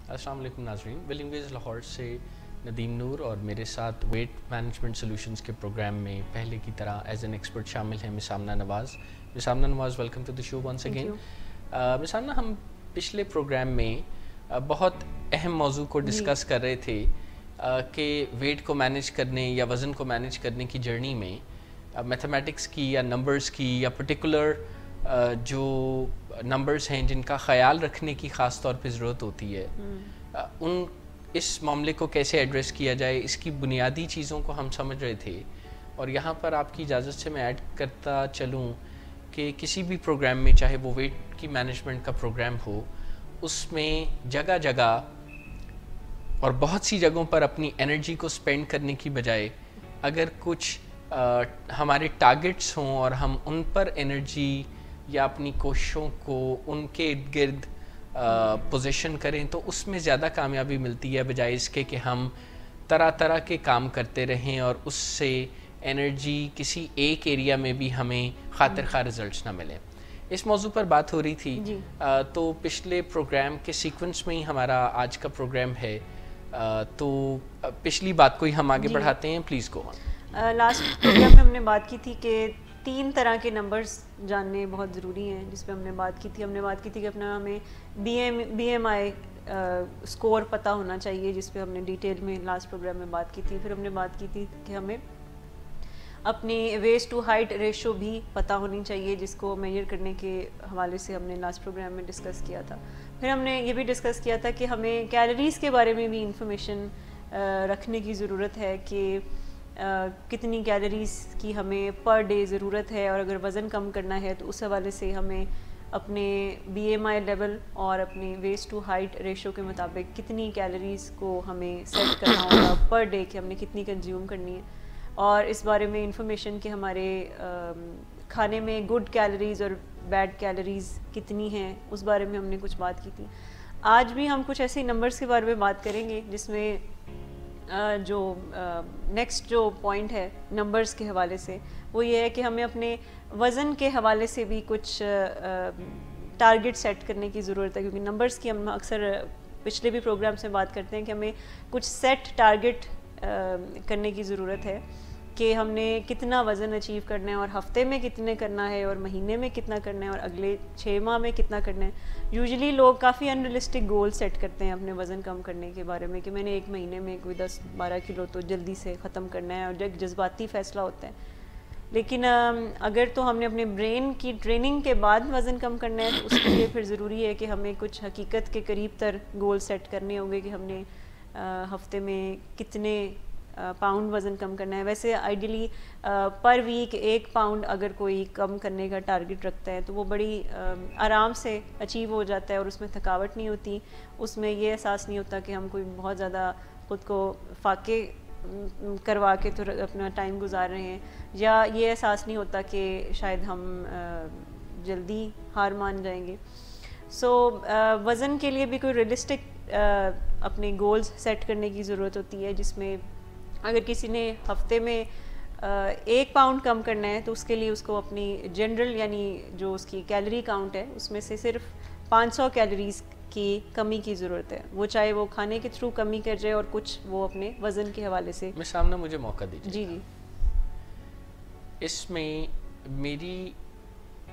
السلام علیکم ناظرین، ولنگ ویز لاہور سے ندیم نور اور میرے ساتھ ویٹ مینجمنٹ سولوشنز کے پروگرام میں پہلے کی طرح ایز این ایکسپرٹ شامل ہیں Miss Amna Nawaz. Miss Amna Nawaz, welcome to the show once again. Miss Amna, ہم پچھلے پروگرام میں بہت اہم موضوع کو ڈسکس کر رہے تھے کہ ویٹ کو مینیج کرنے یا وزن کو مینیج کرنے کی جرنی میں میتھمیٹکس کی یا نمبرز کی یا پرٹیکولر جو نمبرز ہیں جن کا خیال رکھنے کی خاص طور پہ ضرورت ہوتی ہے، اس معاملے کو کیسے ایڈریس کیا جائے، اس کی بنیادی چیزوں کو ہم سمجھ رہے تھے. اور یہاں پر آپ کی اجازت سے میں ایڈ کرتا چلوں کہ کسی بھی پروگرام میں، چاہے وہ ویٹ کی مینجمنٹ کا پروگرام ہو، اس میں جگہ جگہ اور بہت سی جگہوں پر اپنی انرجی کو سپینڈ کرنے کی بجائے اگر کچھ ہمارے ٹارگٹس ہوں اور ہم ان پر انرجی یا اپنی کوششوں کو ان کے ارد گرد پوزیشن کریں تو اس میں زیادہ کامیابی ملتی ہے، بجائے اس کے کہ ہم طرح طرح کے کام کرتے رہیں اور اس سے انرجی کسی ایک ایریا میں بھی ہمیں خاطر خواہ رزلٹس نہ ملیں. اس موضوع پر بات ہو رہی تھی تو پچھلے پروگرام کے سیکوینس میں ہی ہمارا آج کا پروگرام ہے، تو پچھلی بات کو ہی ہم آگے بڑھاتے ہیں. Please go on. Last programme میں ہم نے بات کی تھی کہ 3 طرح کے نمبرز جاننے بہت ضروری ہیں، جس پہ ہم نے بات کی تھی کہ اپنا ہمیں بی ایم آئی اسکور پتہ ہونا چاہیے، جس پہ ہم نے ڈیٹیل میں لاسٹ پروگرام میں بات کی تھی. پھر ہم نے بات کی تھی کہ ہمیں اپنی ویسٹ ٹو ہائٹ ریشو بھی پتہ ہونی چاہیے، جس کو میجر کرنے کے حوالے سے ہم نے لاسٹ پروگرام میں ڈسکس کیا تھا. پھر ہم نے یہ بھی ڈسکس کیا تھا کہ ہمیں کیلوریز کے بارے میں بھی انفارمیشن رکھنے کی ضرورت ہے کہ کتنی کیلوریز کی ہمیں پر ڈے ضرورت ہے، اور اگر وزن کم کرنا ہے تو اس حوالے سے ہمیں اپنے بی ایم آئی لیول اور اپنی ویسٹ ٹو ہائٹ ریشو کے مطابق کتنی کیلوریز کو ہمیں سیٹ کرنا ہوگا پر ڈے کہ ہم نے کتنی کنزیوم کرنی ہے. اور اس بارے میں انفارمیشن کہ ہمارے کھانے میں گڈ کیلوریز اور بیڈ کیلوریز کتنی ہیں، اس بارے میں ہم نے کچھ بات کی تھی. آج بھی ہم کچھ ایسے نمبرز کے بارے میں بات کریں گے جس میں جو نیکسٹ جو پوائنٹ ہے نمبرز کے حوالے سے وہ یہ ہے کہ ہمیں اپنے وزن کے حوالے سے بھی کچھ ٹارگٹ سیٹ کرنے کی ضرورت ہے، کیونکہ نمبرز کی ہم اکثر پچھلے بھی پروگرام سے بات کرتے ہیں کہ ہمیں کچھ سیٹ ٹارگٹ کرنے کی ضرورت ہے کہ ہم نے کتنا وزن اچیو کرنا ہے، اور ہفتے میں کتنے کرنا ہے، اور مہینے میں کتنا کرنا ہے، اور اگلے 6 ماہ میں کتنا کرنا ہے. یوزلی لوگ کافی انریلسٹک گول سیٹ کرتے ہیں اپنے وزن کم کرنے کے بارے میں کہ میں نے 1 مہینے میں کوئی 10-12 کلو تو جلدی سے ختم کرنا ہے، اور ایک جذباتی فیصلہ ہوتا ہے. لیکن اگر تو ہم نے اپنے برین کی ٹریننگ کے بعد وزن کم کرنا ہے تو اس کے لیے پھر ضروری ہے کہ ہمیں کچھ حقیقت کے قریب تر گول سیٹ کرنے ہوں گے کہ ہم نے ہفتے میں کتنے پاؤنڈ وزن کم کرنا ہے. ویسے آئیڈیلی پر ویک 1 پاؤنڈ اگر کوئی کم کرنے کا ٹارگٹ رکھتا ہے تو وہ بڑی آرام سے اچیو ہو جاتا ہے، اور اس میں تھکاوٹ نہیں ہوتی، اس میں یہ احساس نہیں ہوتا کہ ہم کوئی بہت زیادہ خود کو فاقے کروا کے تو اپنا ٹائم گزار رہے ہیں، یا یہ احساس نہیں ہوتا کہ شاید ہم جلدی ہار مان جائیں گے. سو وزن کے لیے بھی کوئی ریئلسٹک اپنے گولز سیٹ کرنے کی ضرورت ہوتی ہے، جس میں اگر کسی نے ہفتے میں 1 پاؤنڈ کم کرنا ہے تو اس کے لیے اس کو اپنی جنرل یعنی جو اس کی کیلری کاؤنٹ ہے اس میں سے صرف 500 کیلوریز کی کمی کی ضرورت ہے، وہ چاہے وہ کھانے کے تھرو کمی کر جائے اور کچھ وہ اپنے وزن کے حوالے سے. میں سامنے مجھے موقع دیجیے. جی. اس میں میری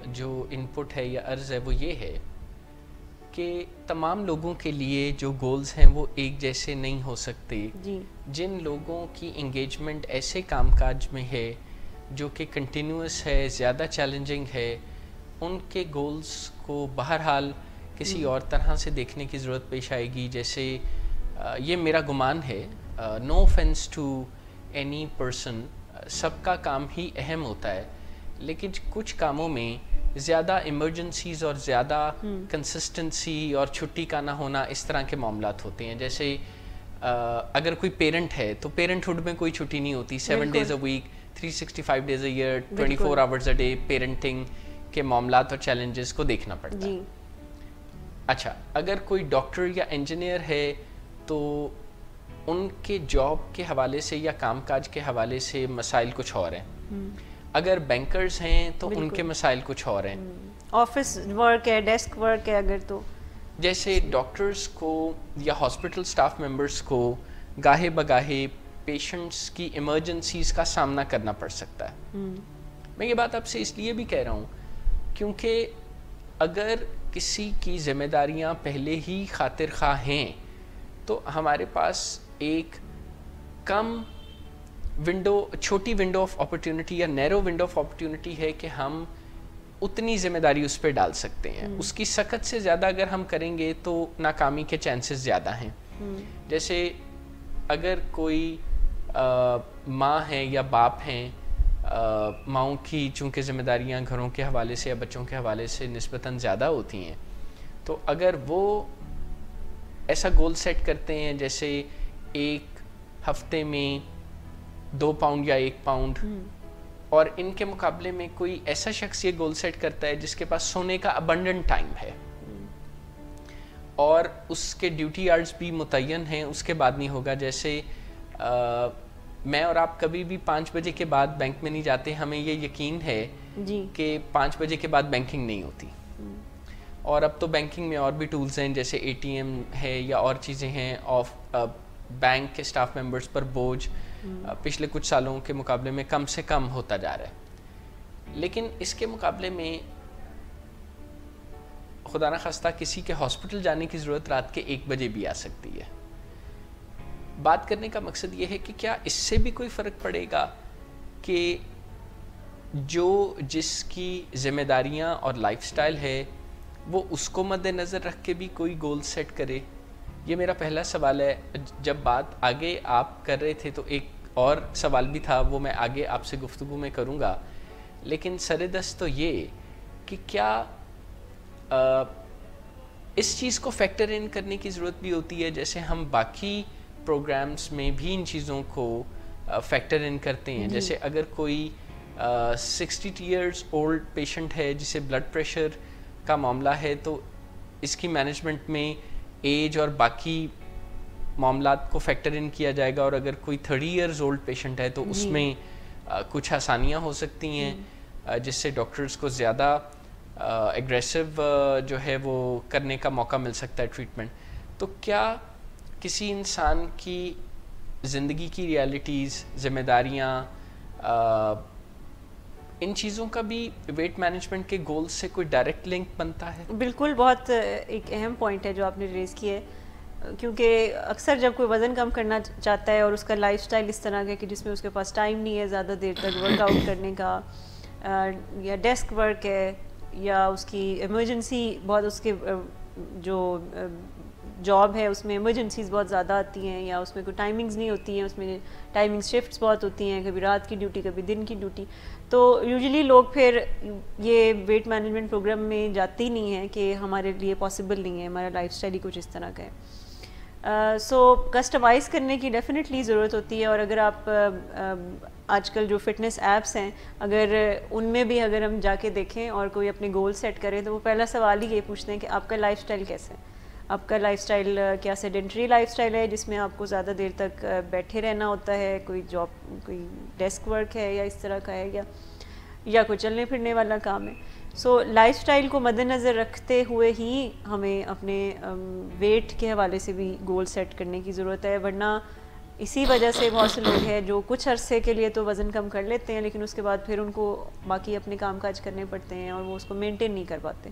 جو انپٹ ہے یا عرض ہے وہ یہ ہے کہ تمام لوگوں کے لیے جو گولز ہیں وہ ایک جیسے نہیں ہو سکتے. جن لوگوں کی انگیجمنٹ ایسے کام کاج میں ہے جو کہ کنٹینیوس ہے، زیادہ چیلنجنگ ہے، ان کے گولز کو بہرحال کسی اور طرح سے دیکھنے کی ضرورت پیش آئے گی. جیسے یہ میرا گمان ہے، نو آفینس ٹو اینی پرسن، سب کا کام ہی اہم ہوتا ہے، لیکن کچھ کاموں میں زیادہ ایمرجنسیز اور زیادہ کنسسٹنسی اور چھٹی کا نہ ہونا، اس طرح کے معاملات ہوتے ہیں. جیسے اگر کوئی پیرنٹ ہے تو پیرنٹ ہوڈ میں کوئی چھٹی نہیں ہوتی، 7 days a week 365 days a year 24 hours a day parenting کے معاملات اور چیلنجز کو دیکھنا پڑتا ہے. اچھا، اگر کوئی ڈاکٹر یا انجینئر ہے تو ان کے جاب کے حوالے سے یا کام کاج کے حوالے سے مسائل کچھ اور ہیں. اگر بینکرز ہیں تو ان کے مسائل کچھ اور ہیں. آفس ورک ہے، ڈیسک ورک ہے اگر تو جیسے ڈاکٹرز کو یا ہاسپٹل سٹاف ممبرس کو گاہے بگاہے پیشنٹس کی ایمرجنسیز کا سامنا کرنا پڑ سکتا ہے. میں یہ بات آپ سے اس لیے بھی کہہ رہا ہوں کیونکہ اگر کسی کی ذمہ داریاں پہلے ہی خاطر خواہ ہیں تو ہمارے پاس ایک کم چھوٹی ونڈو آف اپرچونٹی یا نیرو ونڈو آف اپرچونٹی ہے کہ ہم اتنی ذمہ داری اس پہ ڈال سکتے ہیں. اس کی سخت سے زیادہ اگر ہم کریں گے تو ناکامی کے چانسز زیادہ ہیں. جیسے اگر کوئی ماں ہیں یا باپ ہیں, ماؤں کی چونکہ ذمہ داریاں گھروں کے حوالے سے یا بچوں کے حوالے سے نسبتاً زیادہ ہوتی ہیں, تو اگر وہ ایسا گول سیٹ کرتے ہیں جیسے ایک ہفتے میں 2 پاؤنڈ یا 1 پاؤنڈ, اور ان کے مقابلے میں کوئی ایسا شخص یہ گول سیٹ کرتا ہے جس کے پاس سونے کا ابنڈنٹ ٹائم ہے اور اس کے ڈیوٹی آرز بھی متعین ہیں, اس کے بعد نہیں ہوگا. جیسے میں اور آپ کبھی بھی 5 بجے کے بعد بینک میں نہیں جاتے, ہمیں یہ یقین ہے کہ 5 بجے کے بعد بینکنگ نہیں ہوتی. اور اب تو بینکنگ میں اور بھی ٹولز ہیں جیسے اے ٹی ایم ہے یا اور چیزیں ہیں. آف بینک کے سٹاف ممبرس پر بوجھ پچھلے کچھ سالوں کے مقابلے میں کم سے کم ہوتا جا رہا ہے. لیکن اس کے مقابلے میں خدا نخواستہ کسی کے ہاسپٹل جانے کی ضرورت رات کے 1 بجے بھی آ سکتی ہے. بات کرنے کا مقصد یہ ہے کہ کیا اس سے بھی کوئی فرق پڑے گا کہ جو جس کی ذمہ داریاں اور لائف سٹائل ہے وہ اس کو مد نظر رکھ کے بھی کوئی گول سیٹ کرے. یہ میرا پہلا سوال ہے. جب بات آگے آپ کر رہے تھے تو ایک اور سوال بھی تھا, وہ میں آگے آپ سے گفتگو میں کروں گا. لیکن سر دست تو یہ کہ کیا اس چیز کو فیکٹر ان کرنے کی ضرورت بھی ہوتی ہے جیسے ہم باقی پروگرامز میں بھی ان چیزوں کو فیکٹر ان کرتے ہیں. جیسے اگر کوئی 60 ایئرز اولڈ پیشنٹ ہے جسے بلڈ پریشر کا معاملہ ہے تو اس کی مینجمنٹ میں ایج اور باقی معاملات کو فیکٹر ان کیا جائے گا, اور اگر کوئی 30 ایئرز اولڈ پیشنٹ ہے تو اس میں کچھ آسانیاں ہو سکتی ہیں جس سے ڈاکٹرز کو زیادہ ایگریسو جو ہے وہ کرنے کا موقع مل سکتا ہے ٹریٹمنٹ. تو کیا کسی انسان کی زندگی کی ریالٹیز, ذمہ داریاں, ان چیزوں کا بھی ویٹ مینجمنٹ کے گولز سے کوئی ڈائریکٹ لنک بنتا ہے؟ بالکل, بہت ایک اہم پوائنٹ ہے جو آپ نے ریز کیا ہے, کیونکہ اکثر جب کوئی وزن کم کرنا چاہتا ہے اور اس کا لائف سٹائل اس طرح کا کہ جس میں اس کے پاس ٹائم نہیں ہے زیادہ دیر تک ورک آؤٹ کرنے کا, یا ڈیسک ورک ہے, یا اس کی ایمرجنسی بہت, اس کے جو جاب ہے اس میں ایمرجنسیز بہت زیادہ آتی ہیں, یا اس میں کوئی ٹائمنگز نہیں ہوتی ہیں, اس میں ٹائمنگ شفٹس بہت ہوتی ہیں, کبھی رات کی ڈیوٹی کبھی دن کی ڈیوٹی, تو یوزلی لوگ پھر یہ ویٹ مینجمنٹ پروگرام میں جاتے ہی نہیں ہیں کہ ہمارے لیے پاسبل نہیں ہے, ہمارا لائف سٹائل ہی کچھ اس طرح کا ہے. سو کسٹمائز کرنے کی ڈیفینیٹلی ضرورت ہوتی ہے. اور اگر آپ آج کل جو فٹنس ایپس ہیں اگر ان میں بھی اگر ہم جا کے دیکھیں اور کوئی اپنے گول سیٹ کریں تو وہ پہلا سوال ہی یہ پوچھتے ہیں کہ آپ کا لائف سٹائل کیسا ہے, آپ کا لائف سٹائل کیا سیڈنٹری لائف سٹائل ہے جس میں آپ کو زیادہ دیر تک بیٹھے رہنا ہوتا ہے, کوئی جاب, کوئی ڈیسک ورک ہے یا اس طرح کا ہے, یا کوئی چلنے پھرنے والا کام ہے. سو لائف سٹائل کو مد نظر رکھتے ہوئے ہی ہمیں اپنے ویٹ کے حوالے سے بھی گول سیٹ کرنے کی ضرورت ہے. ورنہ اسی وجہ سے بہت سے لوگ ہیں جو کچھ عرصے کے لیے تو وزن کم کر لیتے ہیں لیکن اس کے بعد پھر ان کو باقی اپنے کام کاج کرنے پڑتے ہیں اور وہ اس کو مینٹین نہیں کر پاتے.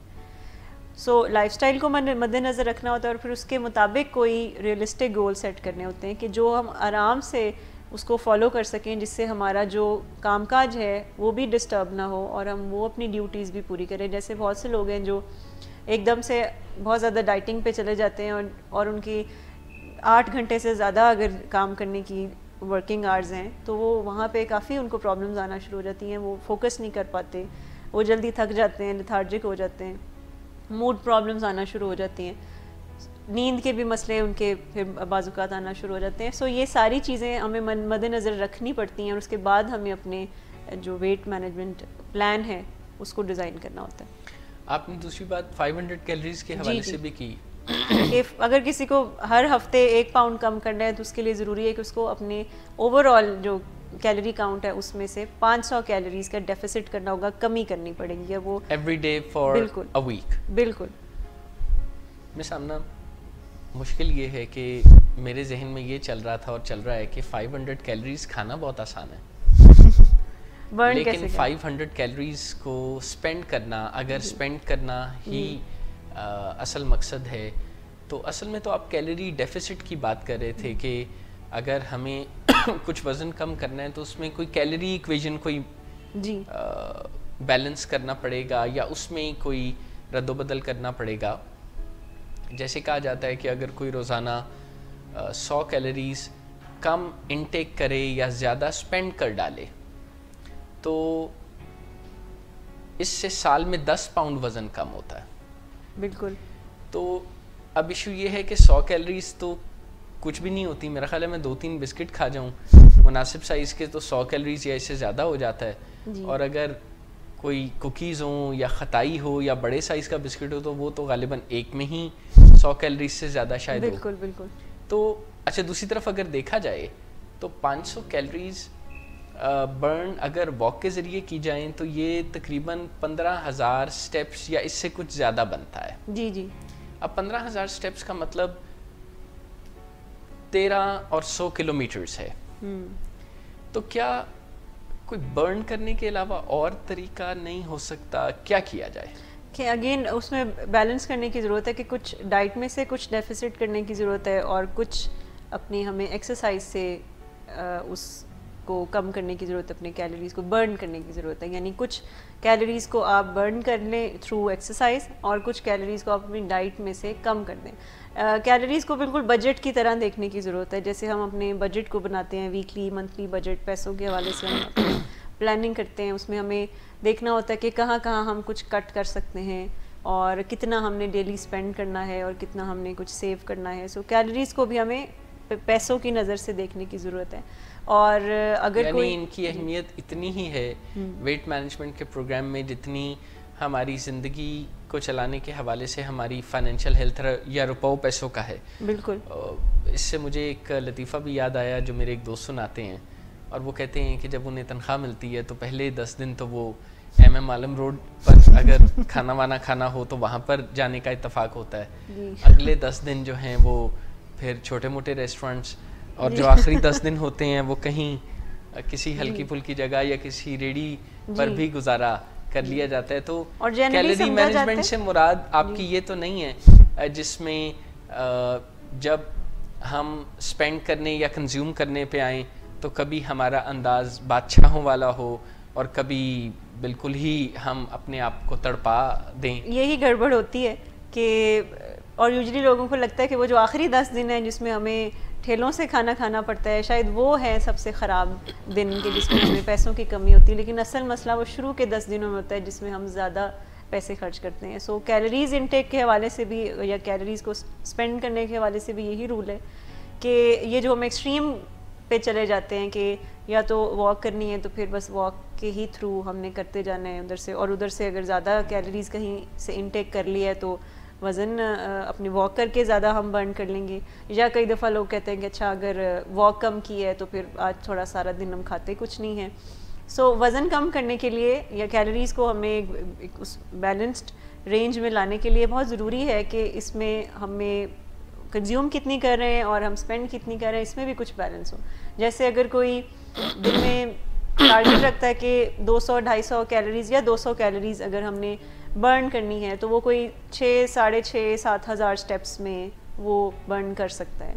سو لائف سٹائل کو مد نظر رکھنا ہوتا ہے اور پھر اس کے مطابق کوئی ریئلسٹک گول سیٹ کرنے ہوتے ہیں کہ جو ہم آرام سے اس کو فالو کر سکیں, جس سے ہمارا جو کام کاج ہے وہ بھی ڈسٹرب نہ ہو اور ہم وہ اپنی ڈیوٹیز بھی پوری کریں. جیسے بہت سے لوگ ہیں جو ایک دم سے بہت زیادہ ڈائٹنگ پہ چلے جاتے ہیں اور ان کی 8 گھنٹے سے زیادہ اگر کام کرنے کی ورکنگ آورز ہیں تو وہ وہاں پہ کافی ان کو پرابلمز آنا شروع ہو جاتی ہیں. وہ فوکس نہیں کر پاتے, وہ جلدی تھک جاتے ہیں, لیتھارجک ہو جاتے ہیں, موڈ پرابلمز آنا شروع ہو جاتی ہیں, نیند کے بھی مسئلے ان کے پھر بعض اوقات آنا شروع ہو جاتے ہیں. سو یہ ساری چیزیں ہمیں مد نظر رکھنی پڑتی ہیں اور اس کے بعد ہمیں اپنے جو ویٹ مینجمنٹ پلان ہے اس کو ڈیزائن کرنا ہوتا ہے. آپ نے دوسری بات 500 کیلریز کے حوالے سے بھی کی کہ اگر کسی کو ہر ہفتے 1 پاؤنڈ کم کرنا ہے تو اس کے لیے ضروری ہے کہ اس کو اپنے اوور آل جو کیلری کاؤنٹ ہے اس میں سے 500 کیلریز کا ڈیفیسٹ کرنا ہوگا, کمی کرنی پڑے گی. وہ every day for a week. بالکل میں سامنا مشکل یہ ہے کہ میرے ذہن میں یہ چل رہا تھا اور چل رہا ہے کہ 500 کیلریز کھانا بہت آسان ہے، لیکن 500 کیلریز کو سپینڈ کرنا، اگر سپینڈ کرنا ہی اصل مقصد ہے تو اصل میں تو آپ کیلری ڈیفیسٹ کی بات کر رہے تھے کہ اگر ہمیں کچھ وزن کم کرنا ہے تو اس میں کوئی کیلری ایکویژن کوئی بیلنس کرنا پڑے گا یا اس میں کوئی رد و بدل کرنا پڑے گا. جیسے کہا جاتا ہے کہ اگر کوئی روزانہ 100 کیلریز کم انٹیک کرے یا زیادہ سپینڈ کر ڈالے تو اس سے سال میں 10 پاؤنڈ وزن کم ہوتا ہے. بالکل. تو اب ایشو یہ ہے کہ 100 کیلریز تو کچھ بھی نہیں ہوتی. میرا خیال ہے میں 2-3 بسکٹ کھا جاؤں مناسب سائز کے تو 100 کیلریز یا اس سے زیادہ ہو جاتا ہے. اور اگر کوئی کوکیز ہوں یا خطائی ہو یا بڑے سائز کا بسکٹ ہو تو وہ تو غالباً ایک میں ہی 100 کیلریز سے زیادہ شاید ہو. بالکل بالکل. تو اچھا دوسری طرف اگر دیکھا جائے تو 500 کیلریز برن اگر واک کے ذریعے کی جائیں تو یہ تقریباً 15,000 سٹیپس یا اس سے کچھ زیادہ بنتا ہے. جی جی. اب 15,000 سٹیپس کا مطلب 13 اور 100 کلومیٹرز ہے. تو کیا کوئی برن کرنے کے علاوہ اور طریقہ نہیں ہو سکتا؟ کیا کیا جائے؟ کہ اگین اس میں بیلنس کرنے کی ضرورت ہے کہ کچھ ڈائٹ میں سے کچھ ڈیفیسٹ کرنے کی ضرورت ہے اور کچھ اپنی ہمیں ایکسرسائز سے اس کو کم کرنے کی ضرورت ہے، اپنے کیلریز کو برن کرنے کی ضرورت ہے. یعنی کچھ کیلریز کو آپ برن کر لیں تھرو ایکسرسائز اور کچھ کیلریز کو آپ اپنی ڈائٹ میں سے کم کر دیں. کیلریز کو بالکل بجٹ کی طرح دیکھنے کی ضرورت ہے. جیسے ہم اپنے بجٹ کو بناتے ہیں ویکلی منتھلی بجٹ، پیسوں کے حوالے سے ہم اپنی پلاننگ کرتے ہیں. اس میں ہمیں دیکھنا ہوتا ہے کہ کہاں کہاں ہم کچھ کٹ کر سکتے ہیں اور کتنا ہم نے ڈیلی سپینڈ کرنا ہے اور کتنا ہم نے کچھ سیو کرنا ہے. سو کیلریز کو بھی ہمیں پیسوں کی نظر سے دیکھنے کی ضرورت ہے. اور اگر یعنی ان کی اہمیت اتنی ہی ہے ویٹ مینجمنٹ کے پروگرام میں جتنی ہماری زندگی کو چلانے کے حوالے سے ہماری فائنینشیل ہیلتھ یا روپاؤ پیسوں کا ہے. بالکل. اس سے مجھے ایک لطیفہ بھی یاد آیا جو میرے ایک دوست سناتے ہیں اور وہ کہتے ہیں کہ جب انہیں تنخواہ ملتی ہے تو پہلے 10 دن تو وہ ایم عالم روڈ پر اگر کھانا وانا کھانا ہو تو وہاں پر جانے کا اتفاق ہوتا ہے. اگلے 10 دن جو ہیں وہ پھر چھوٹے موٹے ریسٹورینٹس اور جو آخری 10 دن ہوتے ہیں وہ کہیں کسی ہلکی پھلکی جگہ یا کسی ریڑھی پر بھی گزارا کر لیا جاتا ہے. تو کیلری مینجمنٹ سے مراد آپ کی یہ تو نہیں ہے جس میں جب ہم سپینڈ کرنے یا کنزیوم کرنے پہ آئیں تو کبھی ہمارا انداز بادشاہوں والا ہو اور کبھی بالکل ہی ہم اپنے آپ کو تڑپا دیں. یہی گڑبڑ ہوتی ہے کہ اور یوزلی لوگوں کو لگتا ہے کہ وہ جو آخری 10 دن ہیں جس میں ہمیں ٹھیلوں سے کھانا کھانا پڑتا ہے شاید وہ ہے سب سے خراب دن کے جس میں ہمیں پیسوں کی کمی ہوتی ہے. لیکن اصل مسئلہ وہ شروع کے 10 دنوں میں ہوتا ہے جس میں ہم زیادہ پیسے خرچ کرتے ہیں. سو کیلریز انٹیک کے حوالے سے بھی یا کیلریز کو سپینڈ کرنے کے حوالے سے بھی یہی رول ہے کہ یہ جو ہم ایکسٹریم پہ چلے جاتے ہیں کہ یا تو واک کرنی ہے تو پھر بس واک کے ہی تھرو ہم نے کرتے جانا ہے ادھر سے، اور ادھر سے اگر زیادہ کیلریز کہیں سے انٹیک کر لیا ہے تو وزن اپنی واک کر کے زیادہ ہم برن کر لیں گے. یا کئی دفعہ لوگ کہتے ہیں کہ اچھا اگر واک کم کی ہے تو پھر آج تھوڑا سارا دن ہم کھاتے کچھ نہیں ہیں. سو وزن کم کرنے کے لیے یا کیلریز کو ہمیں ایک اس بیلنسڈ رینج میں لانے کے لیے بہت ضروری ہے کہ اس میں ہمیں کنزیوم کتنی کر رہے ہیں اور ہم سپینڈ کتنی کر رہے ہیں اس میں بھی کچھ بیلنس ہو. جیسے اگر کوئی دن میں ٹارگیٹ رکھتا ہے کہ 200-250 کیلریز یا 200 کیلریز اگر ہم نے برن کرنی ہے تو وہ کوئی 6,500-7 ہزار سٹیپس میں وہ برن کر سکتا ہے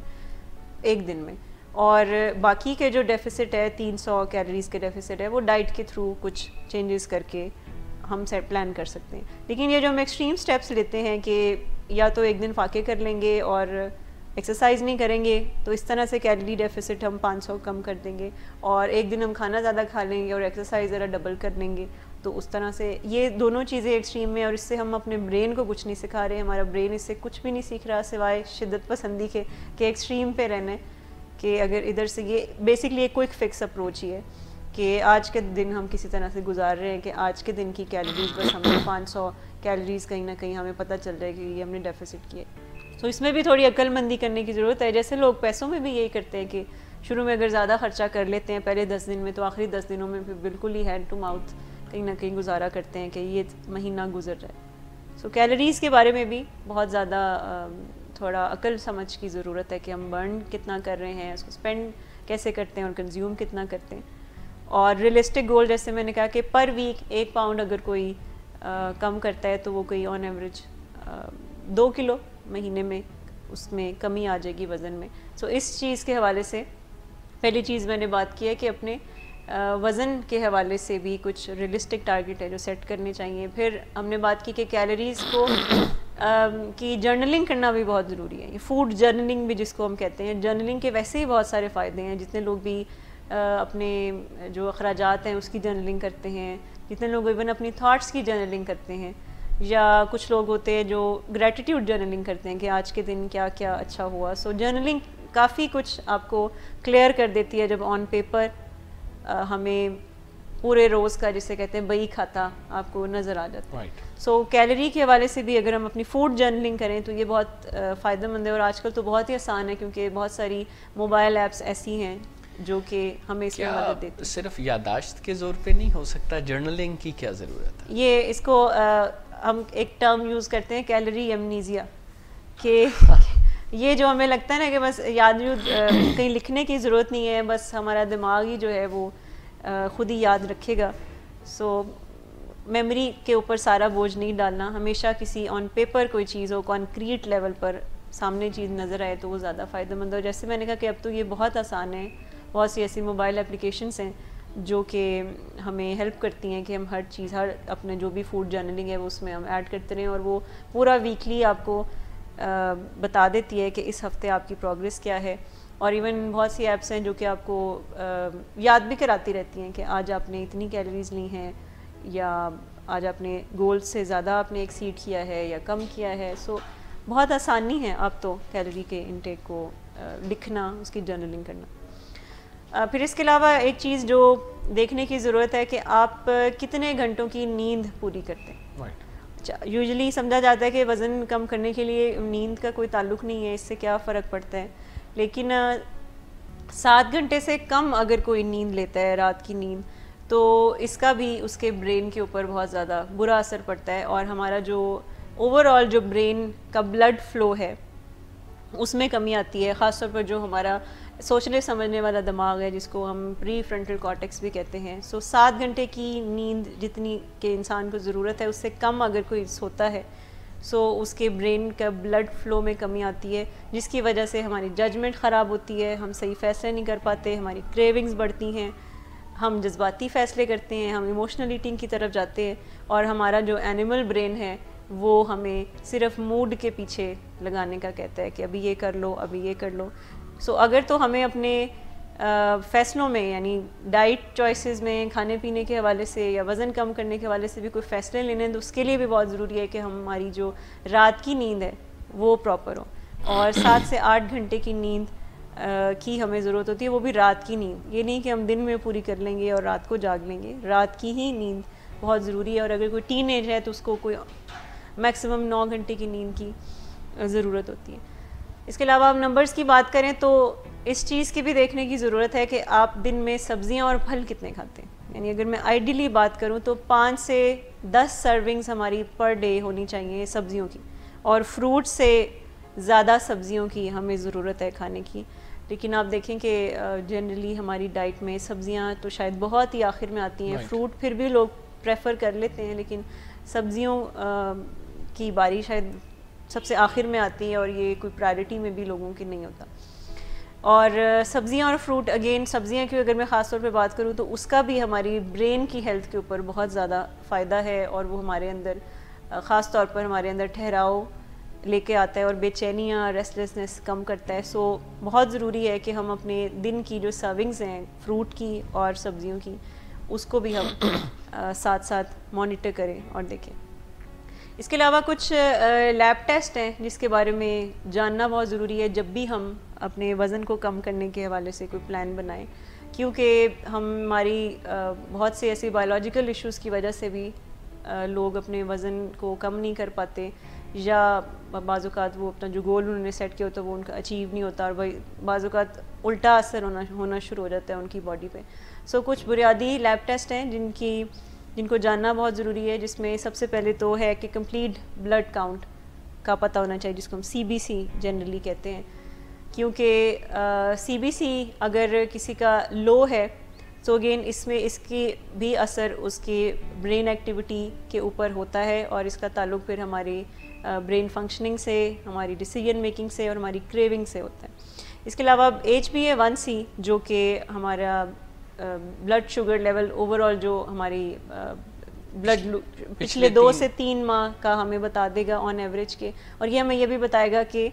ایک دن میں. اور باقی کے جو ڈیفیسٹ ہے 300 کیلریز کے ڈیفیسٹ ہے وہ ڈائٹ کے تھرو کچھ چینجز کر کے ہم سیٹ پلان کر سکتے ہیں. لیکن یہ جو ہم ایکسٹریم سٹیپس لیتے ہیں کہ یا تو ایک دن فاقے کر لیں گے اور ایکسرسائز نہیں کریں گے تو اس طرح سے کیلری ڈیفیسٹ ہم 500 کم کر دیں گے، اور ایک دن ہم کھانا زیادہ کھا لیں گے اور ایکسرسائز ذرا ڈبل کر لیں گے تو اس طرح سے یہ دونوں چیزیں ایکسٹریم میں. اور اس سے ہم اپنے برین کو کچھ نہیں سکھا رہے، ہمارا برین اس سے کچھ بھی نہیں سیکھ رہا سوائے شدت پسندی کے کہ ایکسٹریم پہ رہنا ہے. کہ اگر ادھر سے یہ بیسکلی ایک کوئک فکس اپروچ ہی ہے کہ آج کے دن ہم کسی طرح سے گزار رہے ہیں کہ آج کے دن کی کیلریز بس ہمیں 500 کیلریز کہیں نہ کہیں ہمیں پتہ چل رہا ہے کہ یہ ہم نے ڈیفیسٹ کیے. تو اس میں بھی تھوڑی عقل مندی کرنے کی ضرورت ہے. جیسے لوگ پیسوں میں بھی یہی کرتے ہیں کہ شروع میں اگر زیادہ خرچہ کر لیتے ہیں پہلے 10 دن میں تو آخری 10 دنوں میں پھر بالکل ہی ہینڈ ٹو ماؤتھ کہیں نہ کہیں گزارا کرتے ہیں کہ یہ مہینہ گزر رہا ہے. سو کیلریز کے بارے میں بھی بہت زیادہ تھوڑا عقل سمجھ کی ضرورت ہے کہ ہم برن کتنا کر رہے ہیں, اس کو اسپینڈ کیسے کرتے ہیں اور کنزیوم کتنا کرتے ہیں. اور ریئلسٹک گول جیسے میں نے کہا کہ پر ویک 1 پاؤنڈ اگر کوئی کم کرتا ہے تو وہ کوئی آن ایوریج 2 کلو مہینے میں اس میں کمی آ جائے گی وزن میں. سو اس چیز کے حوالے سے پہلی چیز میں نے بات کی ہے کہ اپنے وزن کے حوالے سے بھی کچھ ریئلسٹک ٹارگیٹ ہے جو سیٹ کرنے چاہیے. پھر ہم نے بات کی کہ کیلریز کو کی جرنلنگ کرنا بھی بہت ضروری ہے. یہ فوڈ جرنلنگ بھی جس کو ہم کہتے ہیں, جرنلنگ کے ویسے ہی بہت سارے فائدے ہیں. جتنے لوگ بھی اپنے جو اخراجات ہیں اس کی جرنلنگ کرتے ہیں, جتنے لوگ ایون اپنی تھاٹس کی جرنلنگ کرتے ہیں, یا کچھ لوگ ہوتے ہیں جو گریٹیٹیوڈ جرنلنگ کرتے ہیں کہ آج کے دن کیا کیا اچھا ہوا. سو جرنلنگ کافی کچھ آپ کو کلیئر کر دیتی ہے جب آن پیپر ہمیں پورے روز کا جسے کہتے ہیں بئی کھاتا آپ کو نظر آ جاتا ہے. سو کیلری کے حوالے سے بھی اگر ہم اپنی فوڈ جرنلنگ کریں تو یہ بہت فائدہ مند ہے, اور آج کل تو بہت ہی آسان ہے کیونکہ بہت ساری موبائل ایپس ایسی ہیں جو کہ ہمیں اس میں مدد دیتی ہیں. صرف یادداشت کے زور پہ نہیں ہو سکتا, جرنلنگ کی کیا ضرورت ہے؟ یہ اس کو ہم ایک ٹرم یوز کرتے ہیں کیلری ایمنیزیا, کہ یہ جو ہمیں لگتا ہے نا کہ بس یاد کہیں لکھنے کی ضرورت نہیں ہے, بس ہمارا دماغ ہی جو ہے وہ خود ہی یاد رکھے گا. سو میموری کے اوپر سارا بوجھ نہیں ڈالنا, ہمیشہ کسی آن پیپر کوئی چیز ہو, کانکریٹ لیول پر سامنے چیز نظر آئے تو وہ زیادہ فائدہ مند ہے. جیسے میں نے کہا کہ اب تو یہ بہت آسان ہے, بہت سی ایسی موبائل اپلیکیشنس ہیں جو کہ ہمیں ہیلپ کرتی ہیں کہ ہم ہر چیز, ہر اپنے جو بھی فوڈ جرنلنگ ہے وہ اس میں ہم ایڈ کرتے رہیں, اور وہ پورا ویکلی آپ کو بتا دیتی ہے کہ اس ہفتے آپ کی پروگریس کیا ہے. اور ایون بہت سی ایپس ہیں جو کہ آپ کو یاد بھی کراتی رہتی ہیں کہ آج آپ نے اتنی کیلریز لی ہیں, یا آج آپ نے گول سے زیادہ آپ نے ایکسیڈ کیا ہے یا کم کیا ہے. سو بہت آسانی ہے آپ تو کیلری کے انٹیک کو لکھنا, اس کی جرنلنگ کرنا. پھر اس کے علاوہ ایک چیز جو دیکھنے کی ضرورت ہے کہ آپ کتنے گھنٹوں کی نیند پوری کرتے ہیں. یوزلی سمجھا جاتا ہے کہ وزن کم کرنے کے لیے نیند کا کوئی تعلق نہیں ہے, اس سے کیا فرق پڑتا ہے, لیکن 7 گھنٹے سے کم اگر کوئی نیند لیتا ہے, رات کی نیند, تو اس کا بھی اس کے برین کے اوپر بہت زیادہ برا اثر پڑتا ہے, اور ہمارا جو اوور آل جو برین کا بلڈ فلو ہے اس میں کمی آتی ہے. خاص طور پر جو ہمارا سوچنے سمجھنے والا دماغ ہے جس کو ہم پری فرنٹل کارٹیکس بھی کہتے ہیں. سو 7 گھنٹے کی نیند جتنی کہ انسان کو ضرورت ہے اس سے کم اگر کوئی سوتا ہے, سو اس کے برین کا بلڈ فلو میں کمی آتی ہے, جس کی وجہ سے ہماری ججمنٹ خراب ہوتی ہے, ہم صحیح فیصلے نہیں کر پاتے, ہماری کریونگز بڑھتی ہیں, ہم جذباتی فیصلے کرتے ہیں, ہم ایموشنل ایٹنگ کی طرف جاتے ہیں, اور ہمارا جو اینیمل برین ہے وہ ہمیں صرف موڈ کے پیچھے لگانے کا کہتا ہے کہ ابھی یہ کر لو, ابھی یہ کر لو. سو اگر تو ہمیں اپنے فیصلوں میں, یعنی ڈائٹ چوائسیز میں, کھانے پینے کے حوالے سے یا وزن کم کرنے کے حوالے سے بھی کوئی فیصلے لینے ہیں, تو اس کے لیے بھی بہت ضروری ہے کہ ہماری جو رات کی نیند ہے وہ پراپر ہو, اور 7 سے 8 گھنٹے کی نیند کی ہمیں ضرورت ہوتی ہے, وہ بھی رات کی نیند. یہ نہیں کہ ہم دن میں پوری کر لیں گے اور رات کو جاگ لیں گے, رات کی ہی نیند بہت ضروری ہے. اور اگر کوئی ٹین ایج ہے تو اس کو کوئی میکسیمم 9 گھنٹے کی نیند کی ضرورت ہوتی ہے. اس کے علاوہ ہم نمبرز کی بات کریں تو اس چیز کی بھی دیکھنے کی ضرورت ہے کہ آپ دن میں سبزیاں اور پھل کتنے کھاتے ہیں. یعنی اگر میں آئیڈیلی بات کروں تو 5 سے 10 سرونگز ہماری پر ڈے ہونی چاہیے سبزیوں کی, اور فروٹ سے زیادہ سبزیوں کی ہمیں ضرورت ہے کھانے کی. لیکن آپ دیکھیں کہ جنرلی ہماری ڈائٹ میں سبزیاں تو شاید بہت ہی آخر میں آتی ہیں, فروٹ پھر بھی لوگ پریفر کر لیتے ہیں, لیکن سبزیوں کی باری شاید سب سے آخر میں آتی ہے, اور یہ کوئی پرائرٹی میں بھی لوگوں کی نہیں ہوتا. اور سبزیاں اور فروٹ, اگین سبزیاں کی اگر میں خاص طور پہ بات کروں تو اس کا بھی ہماری برین کی ہیلتھ کے اوپر بہت زیادہ فائدہ ہے, اور وہ ہمارے اندر خاص طور پر ہمارے اندر ٹھہراؤ لے کے آتا ہے, اور بے چینیاں, ریسٹلیسنس کم کرتا ہے. سو بہت ضروری ہے کہ ہم اپنے دن کی جو سرونگز ہیں فروٹ کی اور سبزیوں کی, اس کو بھی ہم ساتھ ساتھ مانیٹر کریں اور دیکھیں. اس کے علاوہ کچھ لیب ٹیسٹ ہیں جس کے بارے میں جاننا بہت ضروری ہے جب بھی ہم اپنے وزن کو کم کرنے کے حوالے سے کوئی پلان بنائیں, کیونکہ ہماری بہت سے ایسی بایولوجیکل ایشوز کی وجہ سے بھی لوگ اپنے وزن کو کم نہیں کر پاتے, یا بعض اوقات وہ اپنا جو گول انہوں نے سیٹ کیا ہوتا ہے وہ ان کا اچیو نہیں ہوتا, اور بعض اوقات الٹا اثر ہونا شروع ہو جاتا ہے ان کی باڈی پہ. سو کچھ بنیادی لیب ٹیسٹ ہیں جن کی جن کو جاننا بہت ضروری ہے، جس میں سب سے پہلے تو ہے کہ کمپلیٹ بلڈ کاؤنٹ کا پتہ ہونا چاہیے، جس کو ہم سی بی سی جنرلی کہتے ہیں، کیونکہ سی بی سی اگر کسی کا لو ہے تو اگین اس میں اس کی بھی اثر اس کی برین ایکٹیویٹی کے اوپر ہوتا ہے، اور اس کا تعلق پھر ہماری برین فنکشننگ سے، ہماری ڈیسیجن میکنگ سے اور ہماری کریونگ سے ہوتا ہے۔ اس کے علاوہ HbA1c جو کہ ہمارا blood sugar level overall جو ہماری بلڈ پچھلے 2 سے 3 ماہ کا ہمیں بتا دے گا آن ایوریج کے، اور یہ ہمیں یہ بھی بتائے گا کہ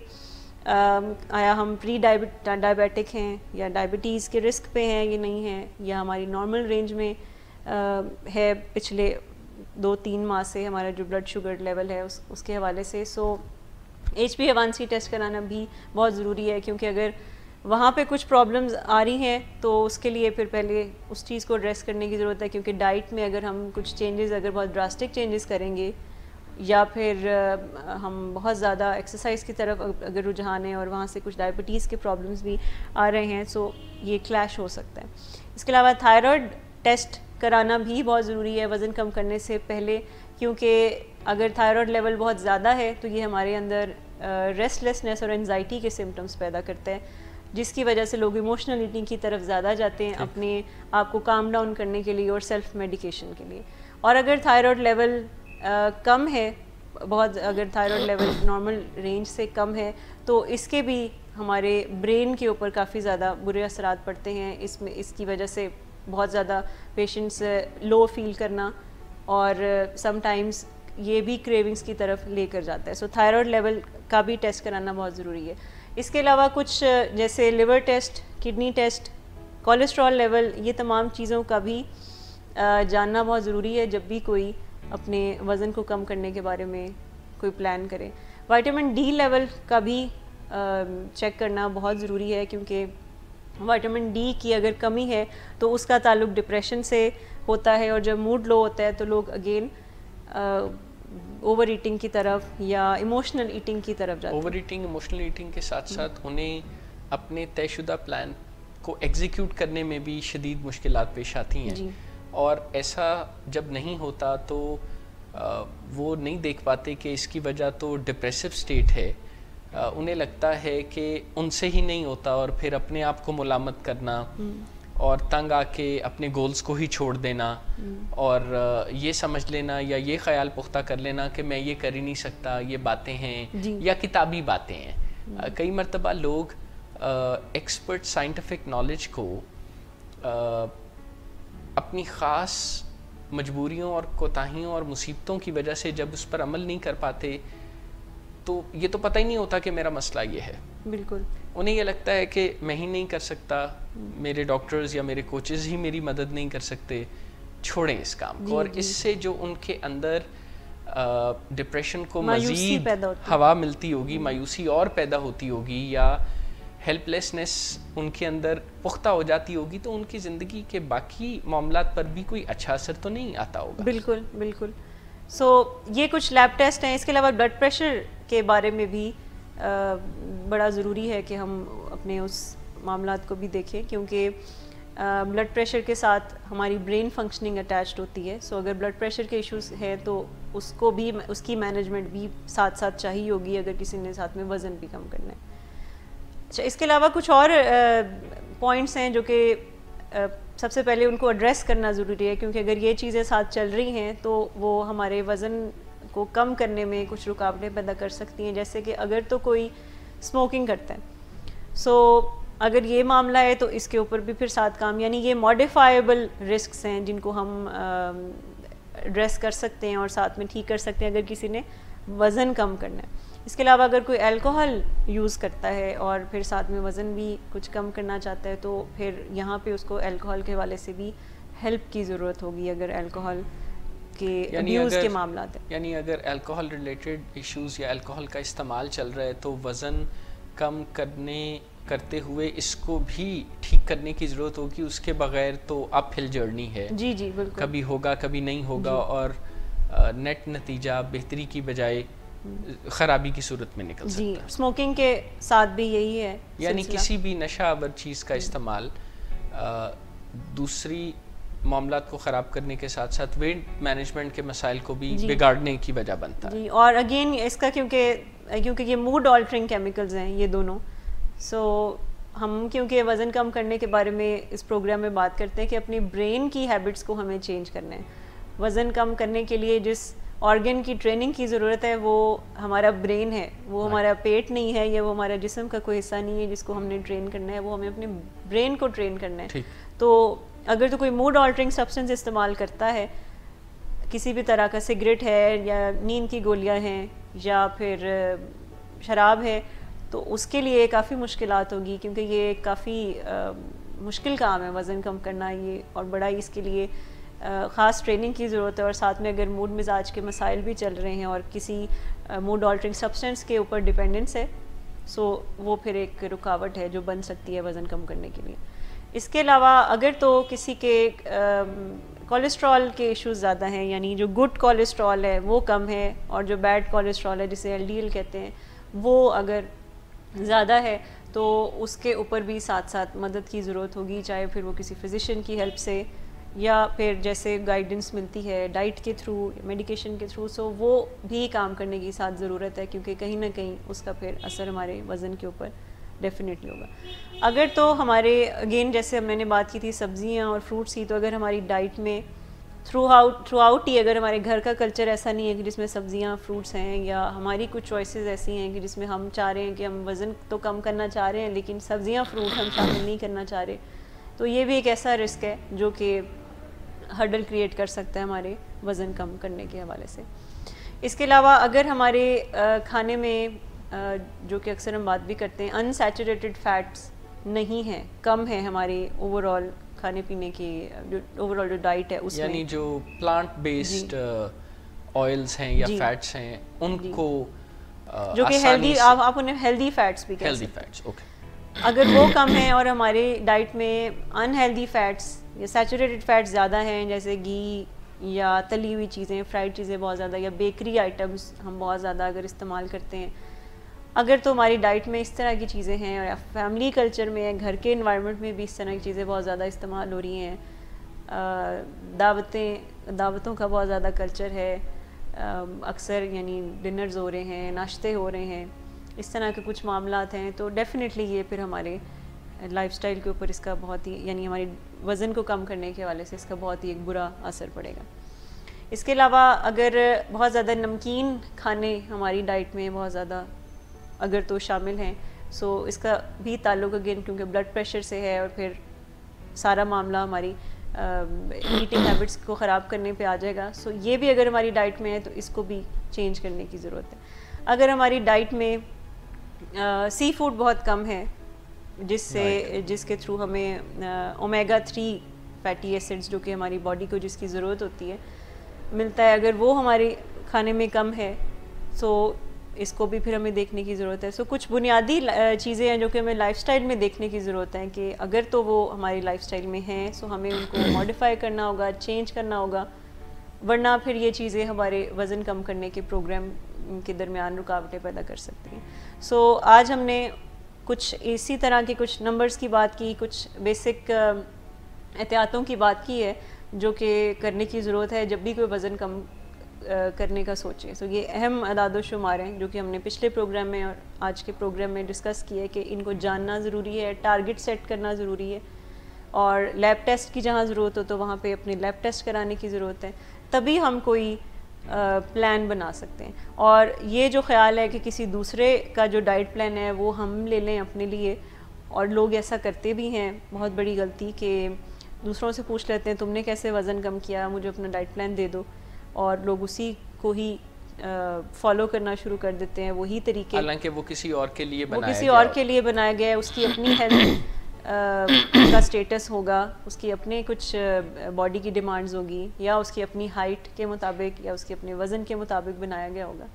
آیا ہم پری ڈائبیٹک ہیں یا ڈائبٹیز کے رسک پہ ہیں یا نہیں ہیں، یا ہماری نارمل رینج میں ہے پچھلے 2-3 ماہ سے ہمارا جو بلڈ شوگر لیول ہے اس کے حوالے سے۔ سو HbA1c ٹیسٹ کرانا بھی بہت ضروری ہے، کیونکہ اگر وہاں پہ کچھ پرابلمز آ رہی ہیں تو اس کے لیے پھر پہلے اس چیز کو ایڈریس کرنے کی ضرورت ہے، کیونکہ ڈائٹ میں اگر ہم کچھ چینجز، اگر بہت ڈراسٹک چینجز کریں گے، یا پھر ہم بہت زیادہ ایکسرسائز کی طرف اگر رجحان ہے اور وہاں سے کچھ ڈائبٹیز کے پرابلمز بھی آ رہے ہیں، سو یہ کلیش ہو سکتا ہے۔ اس کے علاوہ تھائرائیڈ ٹیسٹ کرانا بھی بہت ضروری ہے وزن کم کرنے سے پہلے، کیونکہ اگر تھائرائیڈ لیول بہت زیادہ ہے تو یہ ہمارے اندر ریسٹ لیسنس اور انزائٹی کے سمٹمز پیدا کرتا ہے، جس کی وجہ سے لوگ ایموشنل ایٹنگ کی طرف زیادہ جاتے ہیں اپنے آپ کو کام ڈاؤن کرنے کے لیے اور سیلف میڈیکیشن کے لیے۔ اور اگر تھائرائیڈ لیول کم ہے، بہت اگر تھائرائیڈ لیول نارمل رینج سے کم ہے، تو اس کے بھی ہمارے برین کے اوپر کافی زیادہ برے اثرات پڑتے ہیں۔ اس کی وجہ سے بہت زیادہ پیشنٹس لو فیل کرنا اور سم ٹائمز یہ بھی کریونگز کی طرف لے کر جاتا ہے۔ سو تھائرائیڈ لیول کا بھی ٹیسٹ کرانا بہت ضروری ہے۔ اس کے علاوہ کچھ جیسے liver test, kidney test, cholesterol level, یہ تمام چیزوں کا بھی جاننا بہت ضروری ہے جب بھی کوئی اپنے وزن کو کم کرنے کے بارے میں کوئی پلان کرے۔ وائٹامن ڈی لیول کا بھی چیک کرنا بہت ضروری ہے، کیونکہ وائٹامن ڈی کی اگر کمی ہے تو اس کا تعلق ڈپریشن سے ہوتا ہے، اور جب موڈ لو ہوتا ہے تو لوگ اگین اوور ایٹنگ کی طرف یا ایموشنل ایٹنگ کی طرف جاتے ہیں۔ اوور ایٹنگ، ایموشنل ایٹنگ کے ساتھ ساتھ انہیں اپنے طے شدہ پلان کو ایگزیکیوٹ کرنے میں بھی شدید مشکلات پیش آتی ہیں، اور ایسا جب نہیں ہوتا تو وہ نہیں دیکھ پاتے کہ اس کی وجہ تو ڈپریسو سٹیٹ ہے، انہیں لگتا ہے کہ ان سے ہی نہیں ہوتا، اور پھر اپنے آپ کو ملامت کرنا اور تنگ آ کے اپنے گولز کو ہی چھوڑ دینا، اور یہ سمجھ لینا یا یہ خیال پختہ کر لینا کہ میں یہ کر ہی نہیں سکتا، یہ باتیں ہیں یا کتابی باتیں ہیں۔ کئی مرتبہ لوگ ایکسپرٹ سائنٹیفک نالج کو اپنی خاص مجبوریوں اور کوتاہیوں اور مصیبتوں کی وجہ سے جب اس پر عمل نہیں کر پاتے تو یہ تو پتہ ہی نہیں ہوتا کہ میرا مسئلہ یہ ہے۔ بالکل، انہیں یہ لگتا ہے کہ میں ہی نہیں کر سکتا، میرے ڈاکٹرز یا میرے کوچز ہی میری مدد نہیں کر سکتے، چھوڑیں اس کام کو، اور اس سے جو ان کے اندر ڈپریشن کو مزید ہوا ملتی ہوگی، مایوسی اور پیدا ہوتی ہوگی، یا ہیلپ لیسنس ان کے اندر پختہ ہو جاتی ہوگی، تو ان کی زندگی کے باقی معاملات پر بھی کوئی اچھا اثر تو نہیں آتا ہوگا۔ بالکل بالکل۔ سو یہ کچھ لیب ٹیسٹ ہیں۔ اس کے علاوہ بلڈ پریشر کے بارے میں بھی بڑا ضروری ہے کہ ہم اپنے اس معاملات کو بھی دیکھیں، کیونکہ بلڈ پریشر کے ساتھ ہماری برین فنکشننگ اٹیچڈ ہوتی ہے۔ سو اگر بلڈ پریشر کے ایشوز ہے تو اس کو بھی، اس کی مینجمنٹ بھی ساتھ ساتھ چاہیے ہوگی اگر کسی نے ساتھ میں وزن بھی کم کرنا ہے۔ اچھا، اس کے علاوہ کچھ اور پوائنٹس ہیں جو کہ سب سے پہلے ان کو ایڈریس کرنا ضروری ہے، کیونکہ اگر یہ چیزیں ساتھ چل رہی ہیں تو وہ ہمارے وزن کو کم کرنے میں کچھ رکاوٹیں پیدا کر سکتی ہیں، جیسے کہ اگر تو کوئی اسموکنگ کرتا ہے، سو اگر یہ معاملہ ہے تو اس کے اوپر بھی پھر ساتھ کام، یعنی یہ ماڈیفائیبل رسکس ہیں جن کو ہم ایڈریس کر سکتے ہیں اور ساتھ میں ٹھیک کر سکتے ہیں اگر کسی نے وزن کم کرنا ہے۔ اس کے علاوہ اگر کوئی الکوہل یوز کرتا ہے اور پھر ساتھ میں وزن بھی کچھ کم کرنا چاہتا ہے تو پھر یہاں پہ اس کو الکوہل کے حوالے سے بھی ہیلپ کی ضرورت ہوگی اگر الکوہل کے ابیوز کے معاملات ہیں۔ یعنی اگر الکوہل ریلیٹڈ ایشوز یا الکوہل کا استعمال چل رہا ہے تو وزن کم کرتے ہوئے اس کو بھی ٹھیک کرنے کی ضرورت ہوگی، اس کے بغیر تو اپ ہل جرنی ہے۔ جی جی بالکل، کبھی ہوگا کبھی نہیں ہوگا، اور نیٹ نتیجہ بہتری کی بجائے خرابی کی صورت میں نکل سکتا ہے۔ جی، اسموکنگ کے ساتھ بھی یہی ہے، یعنی کسی بھی نشہ آور چیز کا استعمال دوسری معاملات کو خراب کرنے کے ساتھ ساتھ ویٹ مینجمنٹ کے مسائل کو بھی بگاڑنے کی وجہ بنتا ہے. جی اور اگین اس کا کیونکہ یہ موڈ آلٹرنگ کیمیکلز ہیں یہ دونوں. سو ہم کیونکہ وزن کم کرنے کے بارے میں اس پروگرام میں بات کرتے ہیں کہ اپنی برین کی ہیبٹس کو ہمیں چینج کرنا ہے. وزن کم کرنے کے لیے جس آرگن کی ٹریننگ کی ضرورت ہے وہ ہمارا برین ہے, وہ ہمارا پیٹ نہیں ہے یا وہ ہمارا جسم کا کوئی حصہ نہیں ہے جس کو ہم نے ٹرین کرنا ہے, وہ ہمیں اپنے برین کو ٹرین کرنا ہے. تو اگر تو کوئی موڈ آلٹرنگ سبسٹنس استعمال کرتا ہے, کسی بھی طرح کا سگریٹ ہے یا نیند کی گولیاں ہیں یا پھر شراب ہے, تو اس کے لیے کافی مشکلات ہوگی کیونکہ یہ کافی مشکل کام ہے وزن کم کرنا یہ, اور بڑا اس کے لیے خاص ٹریننگ کی ضرورت ہے. اور ساتھ میں اگر موڈ مزاج کے مسائل بھی چل رہے ہیں اور کسی موڈ آلٹرنگ سبسٹنس کے اوپر ڈپینڈنس ہے, سو وہ پھر ایک رکاوٹ ہے جو بن سکتی ہے وزن کم کرنے کے لیے. اس کے علاوہ اگر تو کسی کے کولیسٹرول کے ایشوز زیادہ ہیں, یعنی جو گڈ کولیسٹرول ہے وہ کم ہے اور جو بیڈ کولیسٹرول ہے جسے LDL کہتے ہیں وہ اگر زیادہ ہے, تو اس کے اوپر بھی ساتھ ساتھ مدد کی ضرورت ہوگی, چاہے پھر وہ کسی فزیشین کی ہیلپ سے یا پھر جیسے گائیڈنس ملتی ہے ڈائٹ کے تھرو, میڈیکیشن کے تھرو. سو وہ بھی کام کرنے کی ساتھ ضرورت ہے کیونکہ کہیں نہ کہیں اس کا پھر اثر ہمارے وزن کے اوپر ڈیفینیٹلی ہوگا. اگر تو ہمارے اگین جیسے میں نے بات کی تھی سبزیاں اور فروٹس ہی, تو اگر ہماری ڈائٹ میں تھرو آؤٹ ہی اگر ہمارے گھر کا کلچر ایسا نہیں ہے کہ جس میں سبزیاں فروٹس ہیں, یا ہماری کچھ چوائسیز ایسی ہیں کہ جس میں ہم چاہ رہے ہیں کہ ہم وزن تو کم کرنا چاہ رہے ہیں لیکن سبزیاں فروٹ ہم شامل نہیں کرنا چاہ رہے, تو یہ بھی ایک ایسا رسک ہے جو کہ ہرڈل کریٹ کر سکتا ہے ہمارے وزن کم کرنے کے حوالے سے. اس کے علاوہ اگر ہمارے کھانے میں جو کہ اکثر ہم بات بھی کرتے ہیں انسیچوریٹڈ فیٹس نہیں ہیں, کم ہے ہمارے اوور آل کھانے پینے کی جو اوور آل جو ڈائٹ ہے اس میں, یعنی جو پلانٹ بیسڈ آئلس ہیں یا فیٹس ہیں ان کو جو کہ ہیلدی, آپ انہیں ہیلدی فیٹس بھی کہہ سکتے ہیں, اگر وہ کم ہیں اور ہمارے ڈائٹ میں انہیلدی فیٹس یا سیچوریٹڈ فیٹس زیادہ ہیں جیسے گھی یا تلی ہوئی چیزیں, فرائڈ چیزیں بہت زیادہ, یا بیکری آئٹمس ہم بہت زیادہ اگر استعمال کرتے ہیں, اگر تو ہماری ڈائٹ میں اس طرح کی چیزیں ہیں اور فیملی کلچر میں گھر کے انوائرمنٹ میں بھی اس طرح کی چیزیں بہت زیادہ استعمال ہو رہی ہیں, دعوتوں کا بہت زیادہ کلچر ہے, اکثر یعنی ڈنرز ہو رہے ہیں, ناشتے ہو رہے ہیں, اس طرح کے کچھ معاملات ہیں, تو ڈیفینیٹلی یہ پھر ہمارے لائف سٹائل کے اوپر اس کا بہت ہی, یعنی ہماری وزن کو کم کرنے کے حوالے سے اس کا بہت ہی ایک برا اثر پڑے گا. اس کے علاوہ اگر بہت زیادہ نمکین کھانے ہماری ڈائٹ میں بہت زیادہ اگر تو شامل ہیں, سو اس کا بھی تعلق اگین کیونکہ بلڈ پریشر سے ہے اور پھر سارا معاملہ ہماری ایٹنگ ہیبٹس کو خراب کرنے پہ آ جائے گا. سو یہ بھی اگر ہماری ڈائٹ میں ہے تو اس کو بھی چینج کرنے کی ضرورت ہے. اگر ہماری ڈائٹ میں سی فوڈ بہت کم ہے جس کے تھرو ہمیں اومیگا 3 فیٹی ایسڈز جو کہ ہماری باڈی کو جس کی ضرورت ہوتی ہے ملتا ہے, اگر وہ ہمارے کھانے میں کم ہے, سو اس کو بھی پھر ہمیں دیکھنے کی ضرورت ہے. سو کچھ بنیادی چیزیں ہیں جو کہ ہمیں لائف سٹائل میں دیکھنے کی ضرورت ہے کہ اگر تو وہ ہماری لائف سٹائل میں ہیں سو ہمیں ان کو ماڈیفائی کرنا ہوگا, چینج کرنا ہوگا, ورنہ پھر یہ چیزیں ہمارے وزن کم کرنے کے پروگرام کے درمیان رکاوٹیں پیدا کر سکتی ہیں. سو آج ہم نے کچھ اسی طرح کے کچھ نمبرز کی بات کی, کچھ بیسک احتیاطوں کی بات کی ہے جو کہ کرنے کی ضرورت ہے جب بھی کوئی وزن کم کرنے کا سوچیں. سو یہ اہم اعداد و شمار ہیں جو کہ ہم نے پچھلے پروگرام میں اور آج کے پروگرام میں ڈسکس کیا ہے کہ ان کو جاننا ضروری ہے, ٹارگٹ سیٹ کرنا ضروری ہے, اور لیب ٹیسٹ کی جہاں ضرورت ہو تو وہاں پہ اپنے لیب ٹیسٹ کرانے کی ضرورت ہے, تبھی ہم کوئی پلان بنا سکتے ہیں. اور یہ جو خیال ہے کہ کسی دوسرے کا جو ڈائٹ پلان ہے وہ ہم لے لیں اپنے لیے, اور لوگ ایسا کرتے بھی ہیں, بہت بڑی غلطی, کہ دوسروں سے پوچھ لیتے ہیں تم نے کیسے وزن کم کیا, مجھے اپنا ڈائٹ پلان دے دو, اور لوگ اسی کو ہی فالو کرنا شروع کر دیتے ہیں, وہی طریقے, حالانکہ وہ کسی اور کے لیے بنایا گیا ہے, اس کی اپنی ہیلتھ کا سٹیٹس ہوگا, اس کی اپنے کچھ باڈی کی ڈیمانڈز ہوگی, یا اس کی اپنی ہائٹ کے مطابق یا اس کے اپنے وزن کے مطابق بنایا گیا ہوگا.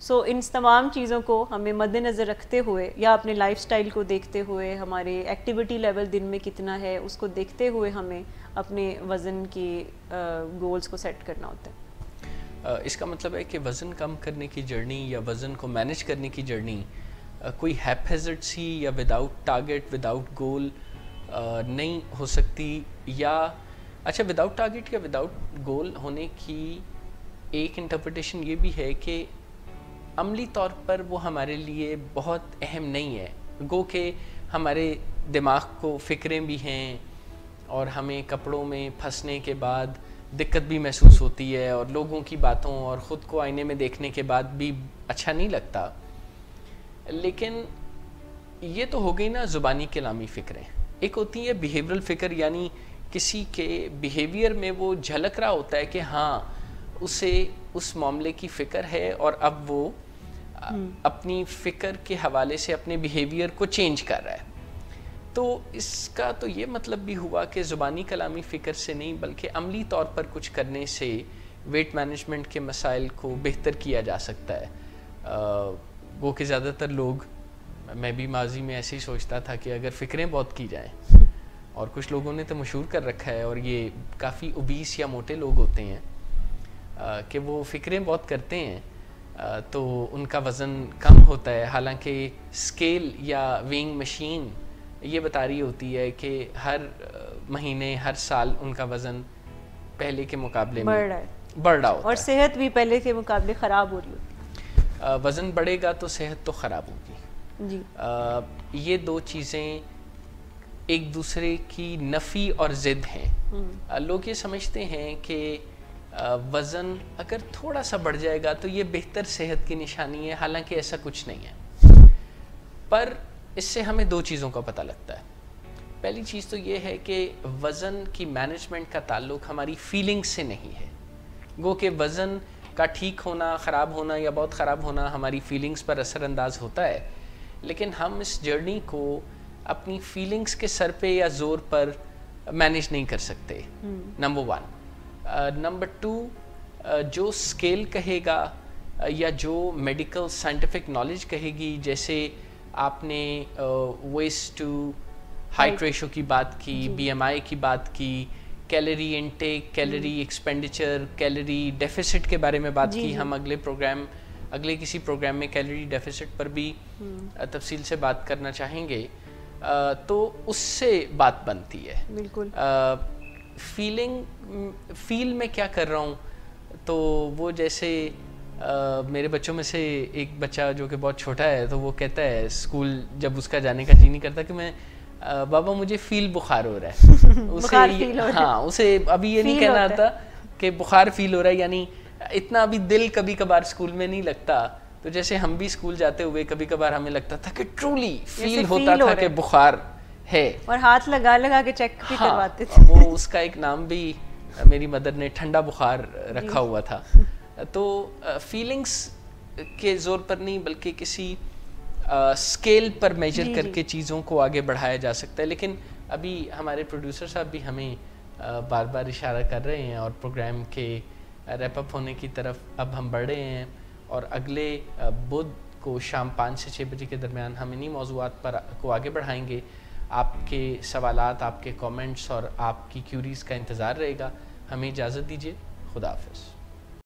سو ان تمام چیزوں کو ہمیں مد نظر رکھتے ہوئے یا اپنے لائف سٹائل کو دیکھتے ہوئے, ہمارے ایکٹیویٹی لیول دن میں کتنا ہے اس کو دیکھتے ہوئے ہمیں اپنے وزن کے گولز کو سیٹ کرنا ہوتا ہے. اس کا مطلب ہے کہ وزن کم کرنے کی جرنی یا وزن کو مینیج کرنے کی جرنی کوئی ہیپ ہیزرڈ سی یا وداؤٹ ٹارگٹ وداؤٹ گول نہیں ہو سکتی, یا اچھا وداؤٹ ٹارگیٹ یا وداؤٹ گول ہونے کی ایک انٹرپریٹیشن یہ بھی ہے کہ عملی طور پر وہ ہمارے لیے بہت اہم نہیں ہے، گو کہ ہمارے دماغ کو فکریں بھی ہیں اور ہمیں کپڑوں میں پھنسنے کے بعد دقت بھی محسوس ہوتی ہے اور لوگوں کی باتوں اور خود کو آئینے میں دیکھنے کے بعد بھی اچھا نہیں لگتا، لیکن یہ تو ہو گئی نا زبانی کلامی فکریں. ایک ہوتی ہے بیہیورل فکر، یعنی کسی کے بیہیویئر میں وہ جھلک رہا ہوتا ہے کہ ہاں اسے اس معاملے کی فکر ہے اور اب وہ اپنی فکر کے حوالے سے اپنے بیہیویئر کو چینج کر رہا ہے. تو اس کا تو یہ مطلب بھی ہوا کہ زبانی کلامی فکر سے نہیں بلکہ عملی طور پر کچھ کرنے سے ویٹ مینجمنٹ کے مسائل کو بہتر کیا جا سکتا ہے. وہ کہ زیادہ تر لوگ، میں بھی ماضی میں ایسے ہی سوچتا تھا کہ اگر فکریں بہت کی جائیں، اور کچھ لوگوں نے تو مشہور کر رکھا ہے اور یہ کافی اوبیس یا موٹے لوگ ہوتے ہیں کہ وہ فکریں بہت کرتے ہیں تو ان کا وزن کم ہوتا ہے، حالانکہ اسکیل یا وینگ مشین یہ بتا رہی ہوتی ہے کہ ہر مہینے ہر سال ان کا وزن پہلے کے مقابلے میں بڑھ رہا ہوتا ہے اور صحت بھی پہلے کے مقابلے خراب ہو رہی ہوتی ہے. وزن بڑھے گا تو صحت تو خراب ہوگی. جی یہ دو چیزیں ایک دوسرے کی نفی اور ضد ہیں. لوگ یہ سمجھتے ہیں کہ وزن اگر تھوڑا سا بڑھ جائے گا تو یہ بہتر صحت کی نشانی ہے، حالانکہ ایسا کچھ نہیں ہے. پر اس سے ہمیں دو چیزوں کا پتہ لگتا ہے. پہلی چیز تو یہ ہے کہ وزن کی مینجمنٹ کا تعلق ہماری فیلنگ سے نہیں ہے. گو کہ وزن کا ٹھیک ہونا، خراب ہونا یا بہت خراب ہونا ہماری فیلنگز پر اثر انداز ہوتا ہے، لیکن ہم اس جرنی کو اپنی فیلنگز کے سر پہ یا زور پر مینیج نہیں کر سکتے. نمبر 1. نمبر 2، جو اسکیل کہے گا یا جو میڈیکل سائنٹیفک نالج کہے گی، جیسے آپ نے ویسٹ ٹو ہائٹ ریشو کی بات کی، بی ایم آئی کی بات کی، calorie intake, calorie expenditure, calorie deficits کے بارے میں بات کی. ہم اگلے کسی پروگرام میں کیلری ڈیفیسٹ پر بھی تفصیل سے بات کرنا چاہیں گے. تو اس سے بات بنتی ہے. بالکل فیل میں کیا کر رہا ہوں. تو وہ جیسے میرے بچوں میں سے ایک بچہ جو کہ بہت چھوٹا ہے تو وہ کہتا ہے اسکول جب اس کا جانے کا جی نہیں کرتا کہ میں بابا مجھے فیل بخار ہو رہا ہے. اسے ابھی یہ نہیں کہنا آتا کہ بخار فیل ہو رہا ہے، یعنی اتنا ابھی دل کبھی کبھار اسکول میں نہیں لگتا. تو جیسے ہم بھی اسکول جاتے ہوئے کبھی کبھار ہمیں لگتا تھا کہ ٹرولی فیل ہوتا تھا کہ بخار ہے، اور ہاتھ لگا لگا کے چیک بھی کرواتے تھے. وہ اس کا ایک نام بھی میری مدر نے ٹھنڈا بخار رکھا ہوا تھا. تو فیلنگز کے زور پر نہیں بلکہ کسی اسکیل پر میجر کر کے چیزوں کو آگے بڑھایا جا سکتا ہے. لیکن ابھی ہمارے پروڈیوسر صاحب بھی ہمیں بار بار اشارہ کر رہے ہیں اور پروگرام کے ریپ اپ ہونے کی طرف اب ہم بڑھ رہے ہیں، اور اگلے بدھ کو شام 5 سے 6 بجے کے درمیان ہم انہی موضوعات پر کو آگے بڑھائیں گے. آپ کے سوالات، آپ کے کامنٹس اور آپ کی کیوریز کا انتظار رہے گا. ہمیں اجازت دیجیے. خدا حافظ.